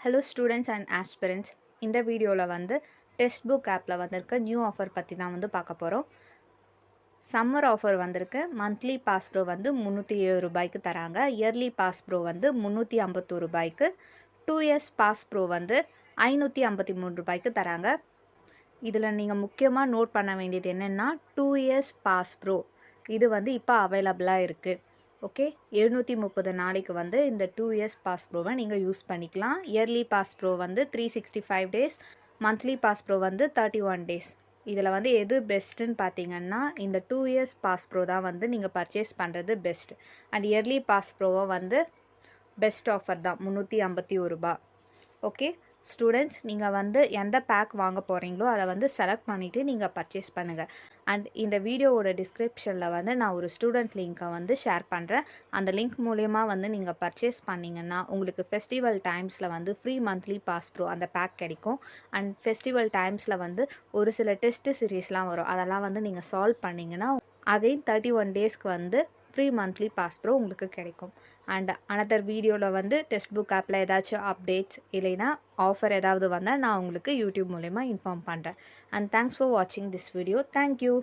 Hello students and aspirants. இந்த வீடியோவில் வந்து டெக்ஸ்ட் புக் ஆப்பில் வந்திருக்க நியூ ஆஃபர் பற்றி தான் வந்து பார்க்க போகிறோம். சம்மர் ஆஃபர் வந்திருக்கு. மந்த்லி பாஸ் ப்ரோ வந்து 307 ரூபாய்க்கு தராங்க. இயர்லி பாஸ் ப்ரோ வந்து 351 ரூபாய்க்கு. 2 இயர்ஸ் பாஸ் ப்ரோ வந்து 553 ரூபாய்க்கு தராங்க. இதில் நீங்கள் முக்கியமாக நோட் பண்ண வேண்டியது என்னென்னா 2 இயர்ஸ் பாஸ் ப்ரோ இது வந்து இப்போ அவைலபிளாக இருக்குது. ஓகே, 730 நாளைக்கு வந்து இந்த 2 இயர்ஸ் பாஸ் ப்ரோவை நீங்கள் யூஸ் பண்ணிக்கலாம். இயர்லி பாஸ் ப்ரோ வந்து 365 டேஸ், மந்த்லி பாஸ் ப்ரோ வந்து 31 டேஸ். இதில் வந்து எது பெஸ்ட்டுன்னு பார்த்தீங்கன்னா இந்த 2 இயர்ஸ் பாஸ் ப்ரோ தான் வந்து நீங்கள் பர்ச்சேஸ் பண்ணுறது பெஸ்ட். அண்ட் இயர்லி பாஸ் ப்ரோவை வந்து பெஸ்ட் ஆஃபர் தான், 351 ரூபா. ஓகே ஸ்டூடெண்ட்ஸ், நீங்கள் வந்து எந்த பேக் வாங்க போகிறீங்களோ அதை வந்து செலக்ட் பண்ணிவிட்டு நீங்கள் பர்ச்சேஸ் பண்ணுங்கள். அண்ட் இந்த வீடியோவோட டிஸ்கிரிப்ஷனில் வந்து நான் ஒரு ஸ்டூடெண்ட் லிங்க்கை வந்து ஷேர் பண்ணுறேன். அந்த லிங்க் மூலயமா வந்து நீங்கள் பர்ச்சேஸ் பண்ணிங்கன்னா உங்களுக்கு ஃபெஸ்டிவல் டைம்ஸில் வந்து ஃப்ரீ மந்த்லி பாஸ் ப்ரோ அந்த பேக் கிடைக்கும். அண்ட் ஃபெஸ்டிவல் டைம்ஸில் வந்து ஒரு சில டெஸ்ட்டு சீரீஸ்லாம் வரும், அதெல்லாம் வந்து நீங்கள் சால்வ் பண்ணிங்கன்னா அகைன் 31 டேஸ்க்கு வந்து ஃப்ரீ மந்த்லி பாஸ் ப்ரோ உங்களுக்கு கிடைக்கும். அண்ட் அனதர் வீடியோவில் வந்து டெக்ஸ்ட் புக் ஆப்பில் ஏதாச்சும் அப்டேட்ஸ் இல்லைன்னா ஆஃபர் ஏதாவது வந்தால் நான் உங்களுக்கு யூடியூப் மூலமா இன்ஃபார்ம் பண்ணுறேன். அண்ட் தேங்க்ஸ் ஃபார் வாட்சிங் திஸ் வீடியோ. தேங்க்யூ.